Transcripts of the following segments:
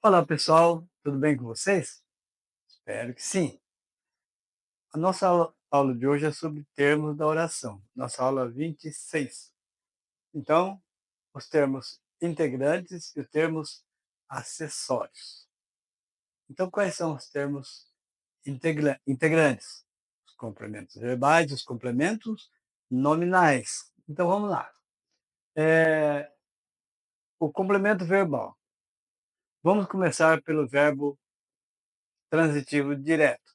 Olá, pessoal, tudo bem com vocês? Espero que sim. A nossa aula de hoje é sobre termos da oração, nossa aula 26. Então, os termos integrantes e os termos acessórios. Então, quais são os termos integrantes? Os complementos verbais, os complementos nominais. Então, vamos lá. O complemento verbal. Vamos começar pelo verbo transitivo direto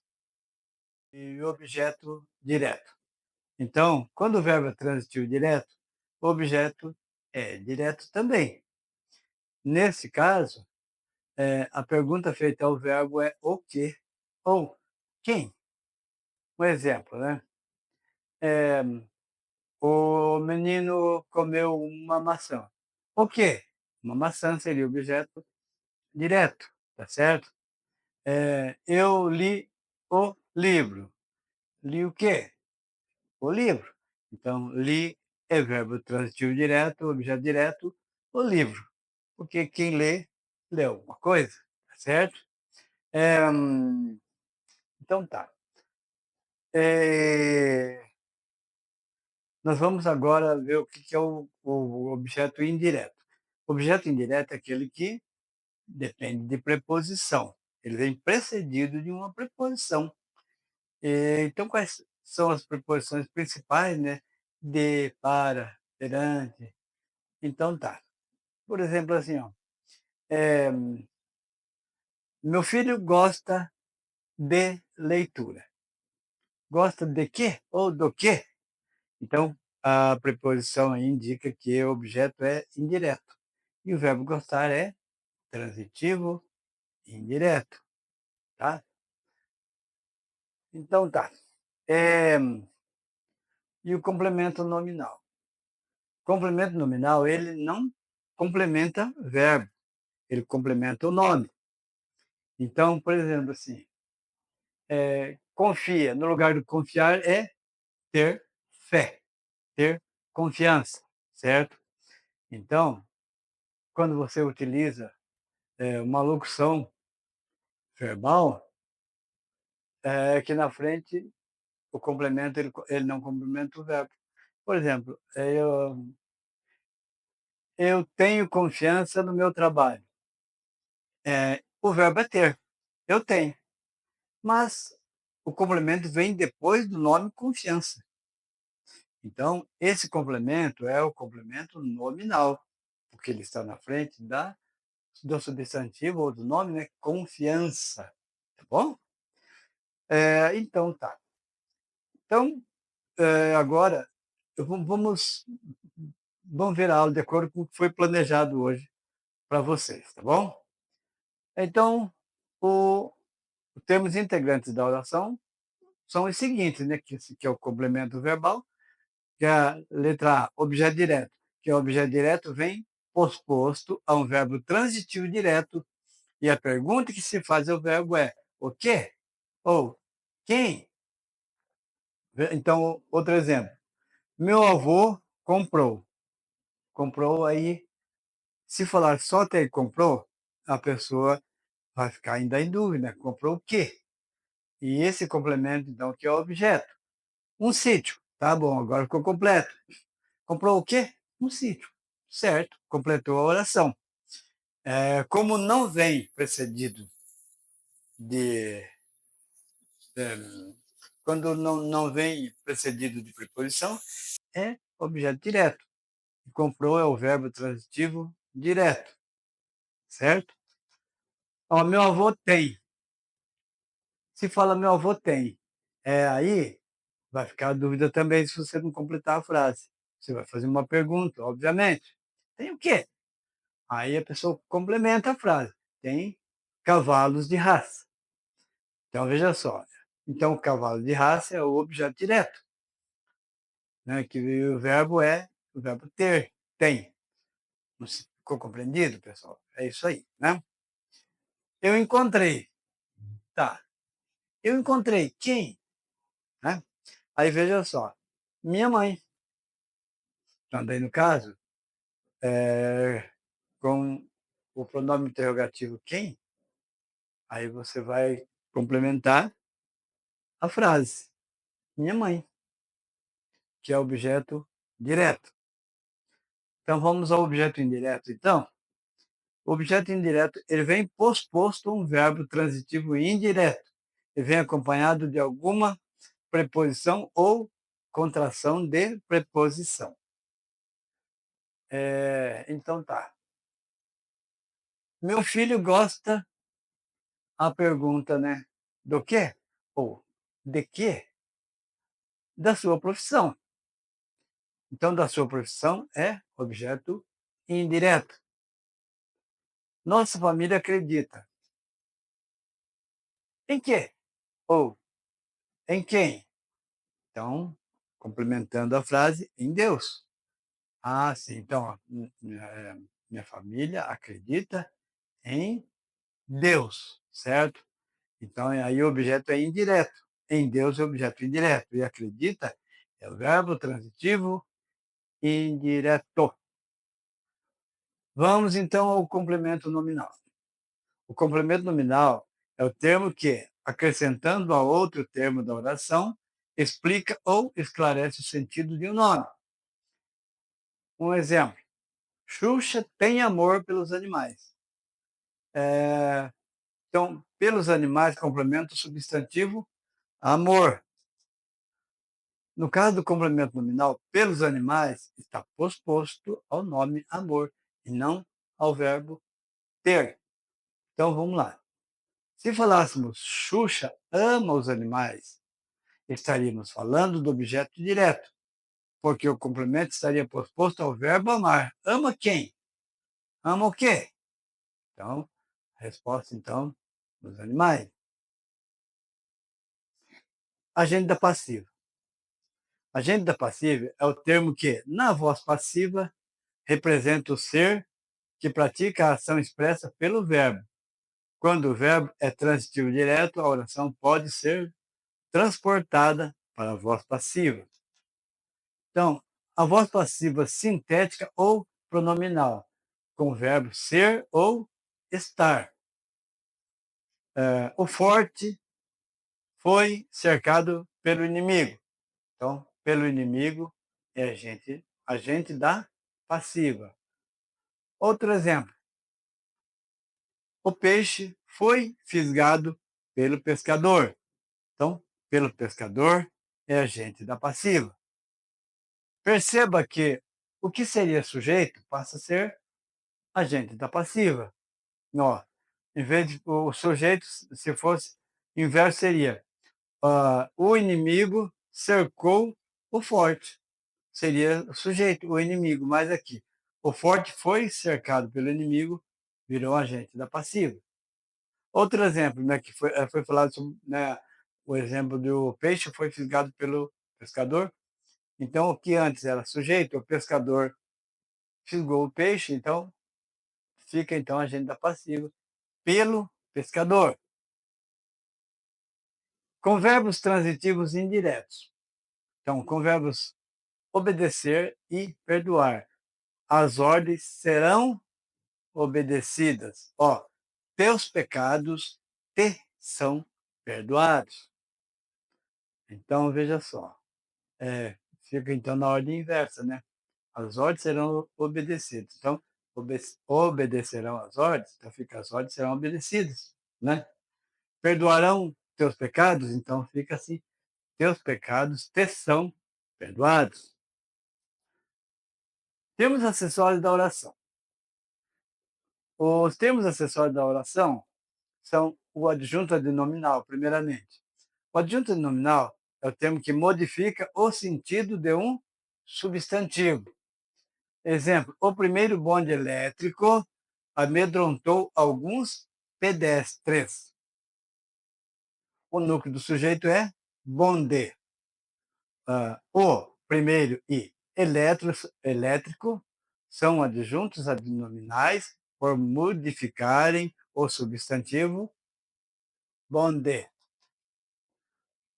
e o objeto direto. Então, quando o verbo é transitivo direto, o objeto é direto também. Nesse caso, a pergunta feita ao verbo é o quê ou quem. Um exemplo, né? Eh, o menino comeu uma maçã. O quê? Uma maçã seria o objeto direto, tá certo? Eu li o livro. Li o quê? O livro. Então, li é verbo transitivo direto, objeto direto, o livro. Porque quem lê, lê alguma coisa, tá certo? Então tá. Nós vamos agora ver o que é o objeto indireto. O objeto indireto é aquele que depende de preposição. Ele vem precedido de uma preposição. Então, quais são as preposições principais, né? De, para, perante. Então tá. Por exemplo, assim, ó, eh, meu filho gosta de leitura. Gosta de quê? Ou do quê? Então, a preposição aí indica que o objeto é indireto. E o verbo gostar é transitivo indireto, tá? Então tá. Eh, e o complemento nominal? O complemento nominal, ele não complementa verbo, ele complementa o nome. Então, por exemplo, assim, confia, no lugar de confiar é ter fé, ter confiança, certo? Então, quando você utiliza uma locução verbal, é que na frente o complemento ele não complementa o verbo. Por exemplo, eu tenho confiança no meu trabalho. O verbo é ter, eu tenho. Mas o complemento vem depois do nome confiança. Então, esse complemento é o complemento nominal, porque ele está na frente do substantivo ou do nome, né? Confiança. Tá bom? Então tá. Então, agora vamos ver a aula de acordo com o que foi planejado hoje para vocês, tá bom? Então, os termos integrantes da oração são os seguintes, né? Que é o complemento verbal, que é a letra A, objeto direto, que é o objeto direto vem posposto a um verbo transitivo direto, e a pergunta que se faz ao verbo é o quê? Ou quem? Então, outro exemplo. Meu avô comprou. Comprou aí, se falar só até ele comprou, a pessoa vai ficar ainda em dúvida. Comprou o quê? E esse complemento, então, que é o objeto. Um sítio. Tá bom, agora ficou completo. Comprou o quê? Um sítio. Certo, completou a oração. Como não vem precedido de. é, quando não vem precedido de preposição, é objeto direto. Comprou é o verbo transitivo direto, certo? Ó, meu avô tem. Se fala meu avô tem, aí vai ficar a dúvida também se você não completar a frase. Você vai fazer uma pergunta, obviamente. Tem o quê? Aí a pessoa complementa a frase. Tem cavalos de raça. Então, veja só. Então, o cavalo de raça é o objeto direto, né? Que o verbo é o verbo ter, tem. Não ficou compreendido, pessoal? É isso aí, né? Eu encontrei. Tá. Eu encontrei quem? Né? Aí veja só. Minha mãe. Também no caso, com o pronome interrogativo quem, Aí você vai complementar a frase. Minha mãe, que é objeto direto. Então vamos ao objeto indireto, então. O objeto indireto, ele vem posposto a um verbo transitivo indireto. Ele vem acompanhado de alguma preposição ou contração de preposição. Então tá. Meu filho gosta, a pergunta, né? Do quê? Ou de quê? Da sua profissão. Então, da sua profissão é objeto indireto. Nossa família acredita. Em quê? Ou em quem? Então, complementando a frase, em Deus. Ah, sim. Então, ó, minha família acredita em Deus, certo? Então, aí o objeto é indireto. Em Deus é objeto indireto. E acredita é o verbo transitivo indireto. Vamos, então, ao complemento nominal. O complemento nominal é o termo que, acrescentando a outro termo da oração, explica ou esclarece o sentido de um nome. Um exemplo. Xuxa tem amor pelos animais. Então, pelos animais complementa o substantivo amor. No caso do complemento nominal, pelos animais, está posposto ao nome amor e não ao verbo ter. Então, vamos lá. Se falássemos Xuxa ama os animais, estaríamos falando do objeto direto, porque o complemento estaria posposto ao verbo amar. Ama quem? Ama o quê? Então, a resposta, então, dos animais. Agenda passiva. Agenda passiva é o termo que, na voz passiva, representa o ser que pratica a ação expressa pelo verbo. Quando o verbo é transitivo direto, a oração pode ser transportada para a voz passiva. Então, a voz passiva sintética ou pronominal, com o verbo ser ou estar. O forte foi cercado pelo inimigo. Então, pelo inimigo é agente da passiva. Outro exemplo. O peixe foi fisgado pelo pescador. Então, pelo pescador é agente da passiva. Perceba que o que seria sujeito passa a ser agente da passiva. Ó, em vez de o sujeito, se fosse inverso, seria o inimigo cercou o forte. Seria o sujeito, o inimigo. Mas aqui, o forte foi cercado pelo inimigo, virou agente da passiva. Outro exemplo, né, que foi falado sobre, né, o exemplo do peixe foi fisgado pelo pescador. Então, o que antes era sujeito, o pescador fisgou o peixe, então fica então agente da passiva pelo pescador. Com verbos transitivos indiretos. Então, com verbos obedecer e perdoar. As ordens serão obedecidas. Ó, teus pecados te são perdoados. Então, veja só. Fica então na ordem inversa, né? As ordens serão obedecidas. Então, obedecerão às ordens, então fica as ordens serão obedecidas, né? Perdoarão teus pecados, então fica assim, teus pecados te são perdoados. Termos acessórios da oração. Os termos acessórios da oração são o adjunto adnominal, primeiramente. O adjunto adnominal é o termo que modifica o sentido de um substantivo. Exemplo, o primeiro bonde elétrico amedrontou alguns pedestres. O núcleo do sujeito é bonde. O primeiro e elétrico são adjuntos adnominais por modificarem o substantivo bonde.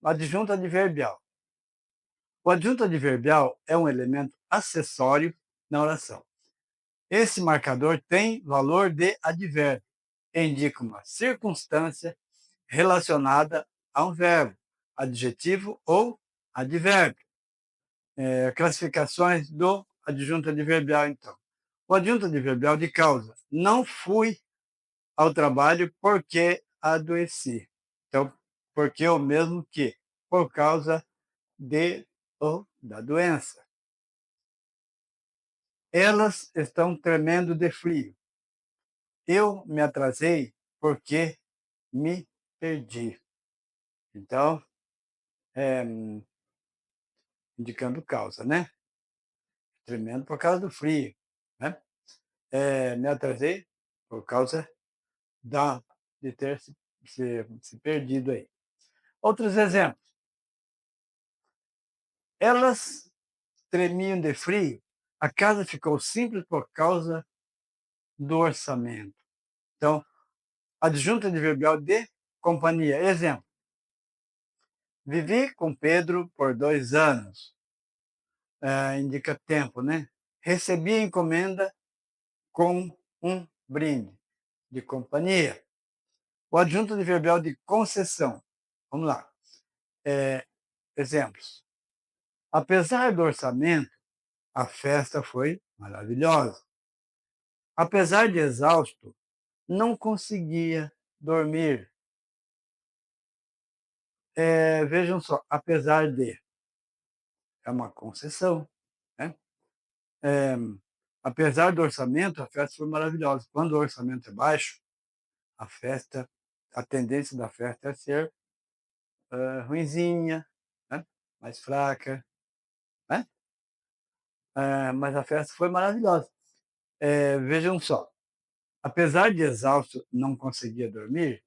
Adjunto adverbial. O adjunto adverbial é um elemento acessório na oração. Esse marcador tem valor de advérbio. indica uma circunstância relacionada a um verbo, adjetivo ou advérbio. Classificações do adjunto adverbial, então. O adjunto adverbial de causa. Não fui ao trabalho porque adoeci. Então, porque é o mesmo que por causa de ou da doença. Elas estão tremendo de frio. Eu me atrasei porque me perdi. Então, é, indicando causa, né? Tremendo por causa do frio, né? Me atrasei por causa da, de ter se perdido aí. Outros exemplos. Elas tremiam de frio. A casa ficou simples por causa do orçamento. Então, adjunto adverbial de companhia. Exemplo. Vivi com Pedro por 2 anos. Indica tempo, né? Recebi a encomenda com um brinde de companhia. O adjunto adverbial de concessão. Vamos lá. Exemplos. Apesar do orçamento, a festa foi maravilhosa. Apesar de exausto, não conseguia dormir. Vejam só, apesar de, é uma concessão. Né? É, apesar do orçamento, a festa foi maravilhosa. Quando o orçamento é baixo, a festa, a tendência da festa é ser ruinzinha, né? Mais fraca. Né? Mas a festa foi maravilhosa. Vejam só, apesar de exausto, não conseguia dormir.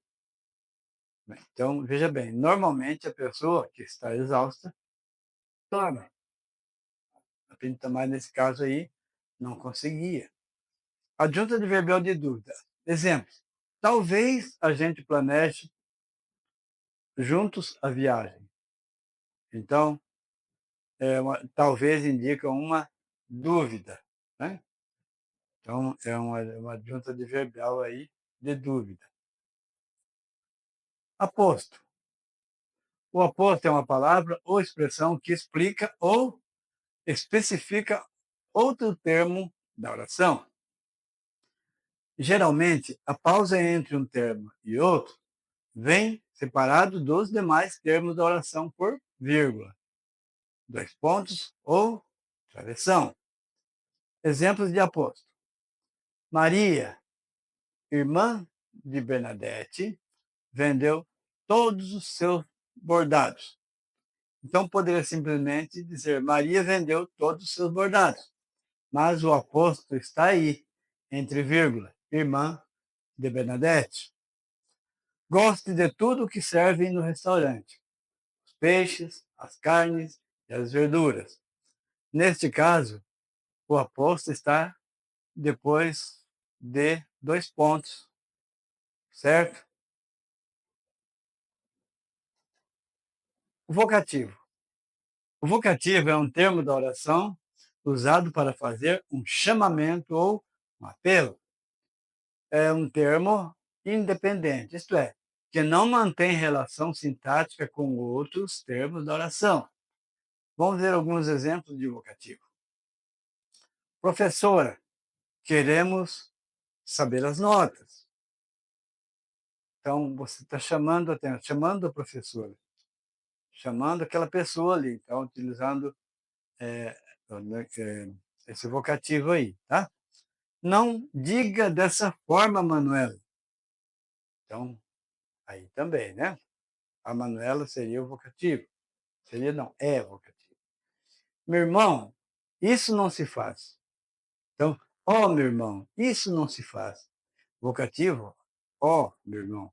Então, veja bem, normalmente a pessoa que está exausta dorme. Mas nesse caso aí, não conseguia. Adjunta adverbial de dúvida. Exemplo. Talvez a gente planeje juntos a viagem. Então, talvez indica uma dúvida. Né? Então, é uma adjunta adverbial aí de dúvida. Aposto. O aposto é uma palavra ou expressão que explica ou especifica outro termo da oração. Geralmente, a pausa entre um termo e outro vem separado dos demais termos da oração por vírgula, 2 pontos ou travessão. Exemplos de aposto. Maria, irmã de Bernadette, vendeu todos os seus bordados. Então, poderia simplesmente dizer Maria vendeu todos os seus bordados. Mas o aposto está aí, entre vírgula, irmã de Bernadette. Goste de tudo que serve no restaurante. Os peixes, as carnes e as verduras. Neste caso, o aposto está depois de 2 pontos, certo? O vocativo. O vocativo é um termo da oração usado para fazer um chamamento ou um apelo. É um termo independente, isto é, que não mantém relação sintática com outros termos da oração. Vamos ver alguns exemplos de vocativo. Professora, queremos saber as notas. Então, você está chamando a atenção, chamando a professora, chamando aquela pessoa ali. Então, utilizando esse vocativo aí, tá? Não diga dessa forma, Manuela. Então, aí também, né? A Manuela seria o vocativo. Seria não, é vocativo. Meu irmão, isso não se faz. Então, ó, meu irmão, isso não se faz. Vocativo, ó, meu irmão.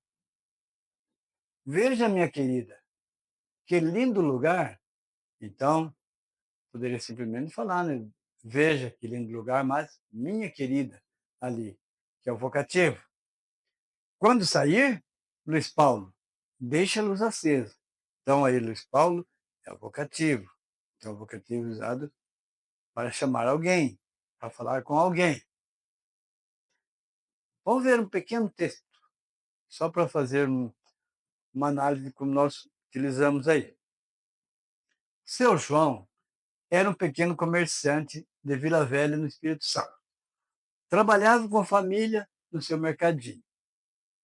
Veja, minha querida, que lindo lugar. Então, poderia simplesmente falar, né? Veja que lindo lugar, mas minha querida, ali, que é o vocativo. Quando sair, Luiz Paulo, deixa a luz acesa. Então, aí, Luiz Paulo é o vocativo. Então, o vocativo usado para chamar alguém, para falar com alguém. Vamos ver um pequeno texto só para fazer uma análise como nós utilizamos aí. Seu João era um pequeno comerciante de Vila Velha, no Espírito Santo. Trabalhava com a família no seu mercadinho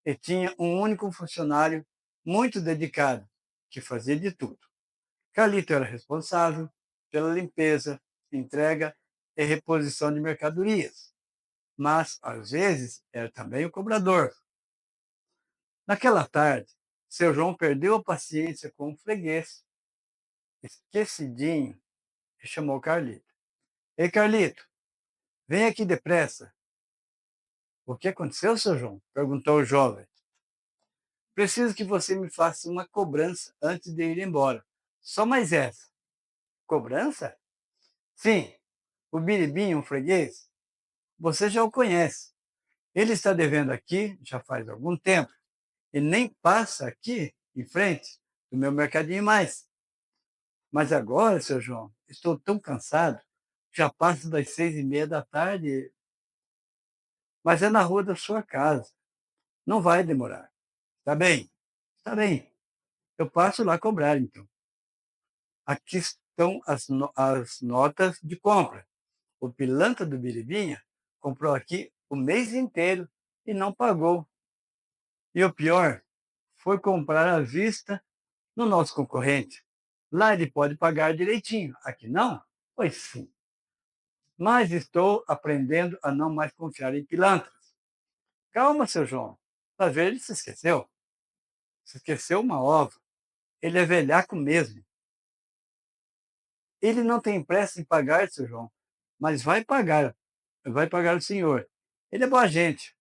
e tinha um único funcionário muito dedicado, que fazia de tudo. Carlito era responsável pela limpeza, entrega e reposição de mercadorias, mas, às vezes, era também o cobrador. Naquela tarde, seu João perdeu a paciência com o freguês, esquecidinho, e chamou Carlito. Ei, Carlito, vem aqui depressa. O que aconteceu, seu João? Perguntou o jovem. Preciso que você me faça uma cobrança antes de ir embora. Só mais essa. Cobrança? Sim, o Biribinho, um freguês. Você já o conhece. Ele está devendo aqui já faz algum tempo e nem passa aqui em frente do meu mercadinho mais. Mas agora, seu João, estou tão cansado, já passo das 6:30 da tarde, mas é na rua da sua casa. Não vai demorar. Tá bem? Tá bem. Eu passo lá cobrar, então. Aqui estão as notas de compra. O pilantra do Biribinha comprou aqui o mês inteiro e não pagou. E o pior, foi comprar à vista no nosso concorrente. Lá ele pode pagar direitinho, aqui não? Pois sim. Mas estou aprendendo a não mais confiar em pilantras. Calma, seu João. Às vezes ele se esqueceu. Se esqueceu uma ova. Ele é velhaco mesmo. Ele não tem pressa em pagar, seu João, mas vai pagar. Vai pagar o senhor. Ele é boa gente.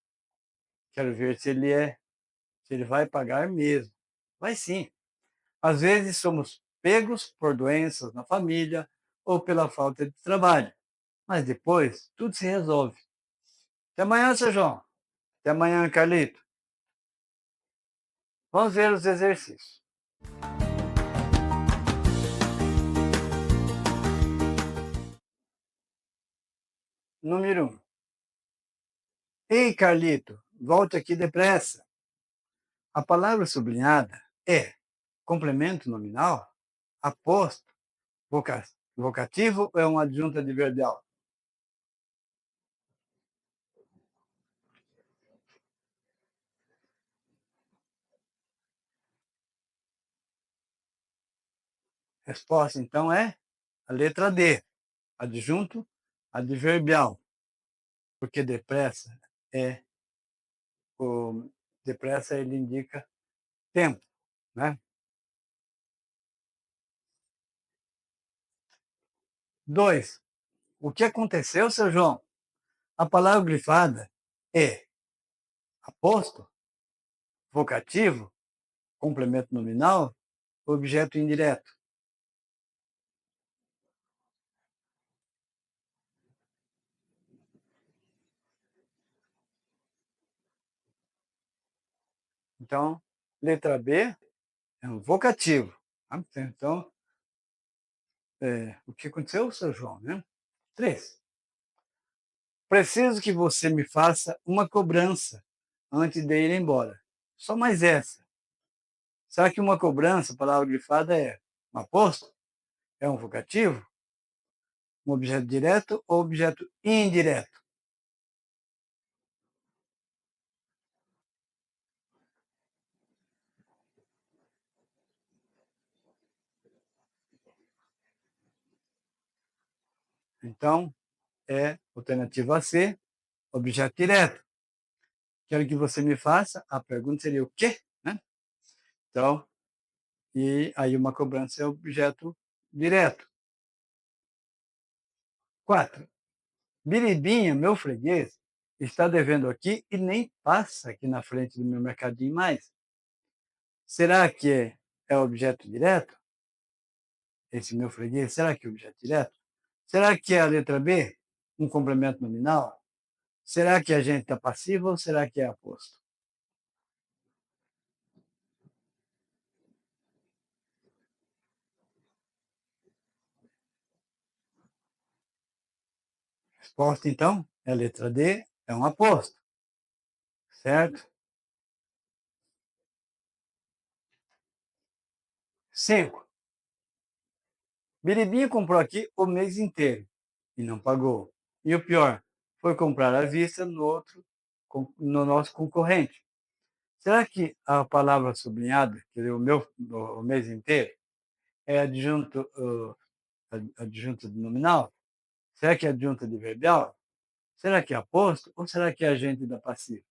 Quero ver se ele vai pagar mesmo. Vai sim. Às vezes somos pegos por doenças na família ou pela falta de trabalho. Mas depois tudo se resolve. Até amanhã, seu João. Até amanhã, Carlito. Vamos ver os exercícios. Número 1. Ei, Carlito, volte aqui depressa. A palavra sublinhada é complemento nominal, aposto, vocativo ou é uma adjunta adverbial? Resposta, então, é a letra D, adjunto adverbial, porque depressa é o depressa ele indica tempo, né? 2. O que aconteceu, seu João? A palavra grifada é aposto, vocativo, complemento nominal, objeto indireto. Então, letra B é um vocativo. Tá? Então, o que aconteceu, seu João? Né? 3. Preciso que você me faça uma cobrança antes de ir embora. Só mais essa. Será que uma cobrança, a palavra grifada, é um aposto? É um vocativo? Um objeto direto ou objeto indireto? Então, é alternativa C, objeto direto. Quero que você me faça, a pergunta seria o quê? Né? Então, e aí uma cobrança é objeto direto. 4. Biribinha, meu freguês, está devendo aqui e nem passa aqui na frente do meu mercadinho mais. Será que é objeto direto? Esse meu freguês, será que é objeto direto? Será que é a letra B? Um complemento nominal? Será que a gente está passivo ou será que é aposto? Resposta, então, é a letra D, é um aposto, certo? 5. Biribinha comprou aqui o mês inteiro e não pagou. E o pior, foi comprar à vista no nosso concorrente. Será que a palavra sublinhada, que é o mês inteiro, é adjunto de nominal? Será que é adjunto adverbial? Será que é aposto? Ou será que é agente da passiva?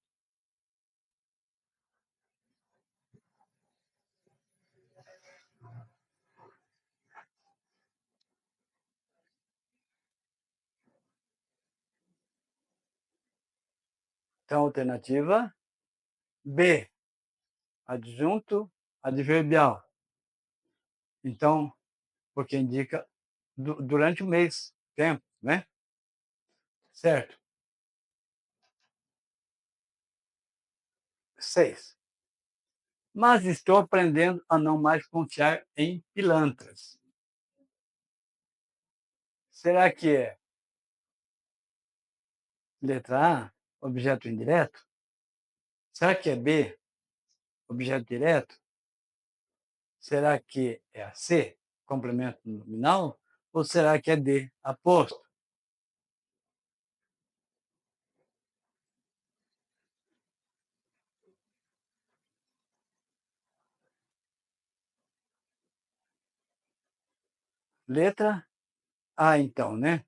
Então, alternativa B, adjunto adverbial. Então, porque indica durante o mês, tempo, né? Certo. 6. Mas estou aprendendo a não mais confiar em pilantras. Será que é letra A, objeto indireto? Será que é B, objeto direto? Será que é a C, complemento nominal? Ou será que é D, aposto? Letra A, então, né?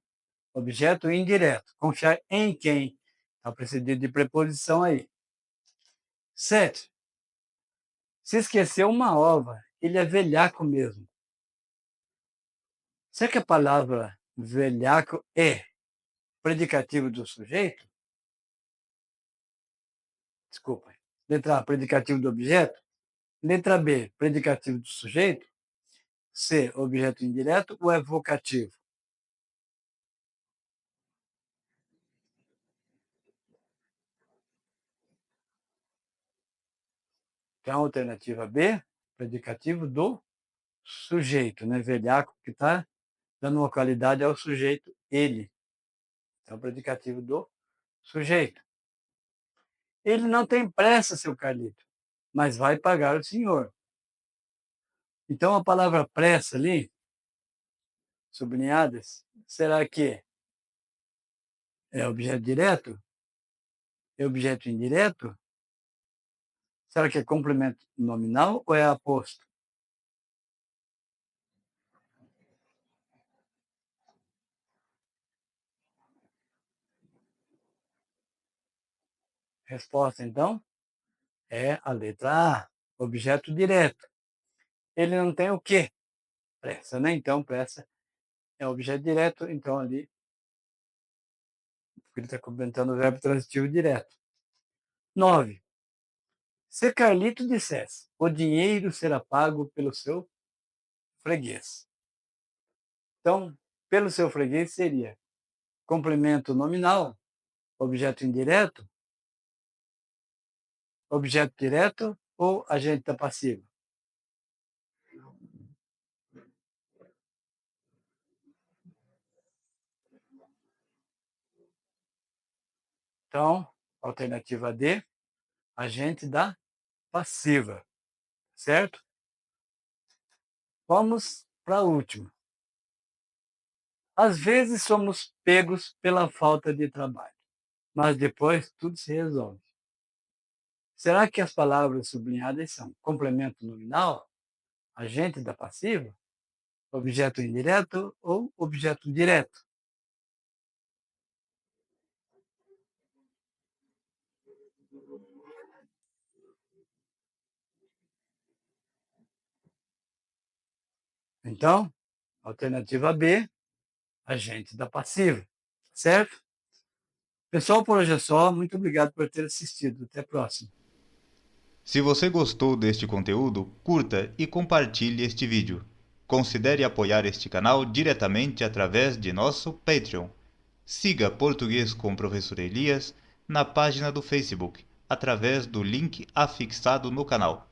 Objeto indireto. Confiar em quem? Está precedido de preposição aí. 7. Se esqueceu uma ova, ele é velhaco mesmo. Será que a palavra velhaco é predicativo do sujeito? Desculpa. Letra A, predicativo do objeto. Letra B, predicativo do sujeito. C, objeto indireto ou é vocativo? Então, a alternativa B, predicativo do sujeito, né? Velhaco, que está dando uma qualidade ao sujeito, ele. Então, predicativo do sujeito. Ele não tem pressa, seu Carlito, mas vai pagar o senhor. Então, a palavra pressa ali, sublinhadas, será que é objeto direto? É objeto indireto? Será que é complemento nominal ou é aposto? Resposta, então, é a letra A, objeto direto. Ele não tem o quê? Pressa, né? Então, pressa é objeto direto, então ali ele está complementando o verbo transitivo direto. 9. Se Carlito dissesse, o dinheiro será pago pelo seu freguês. Então, pelo seu freguês seria complemento nominal, objeto indireto, objeto direto ou agente da passiva. Então, alternativa D, agente da passiva, certo? Vamos para a última. Às vezes somos pegos pela falta de trabalho, mas depois tudo se resolve. Será que as palavras sublinhadas são complemento nominal, agente da passiva, objeto indireto ou objeto direto? Então, alternativa B, agente da passiva, certo? Pessoal, por hoje é só. Muito obrigado por ter assistido. Até a próxima. Se você gostou deste conteúdo, curta e compartilhe este vídeo. Considere apoiar este canal diretamente através de nosso Patreon. Siga Português com o Professor Elias na página do Facebook, através do link afixado no canal.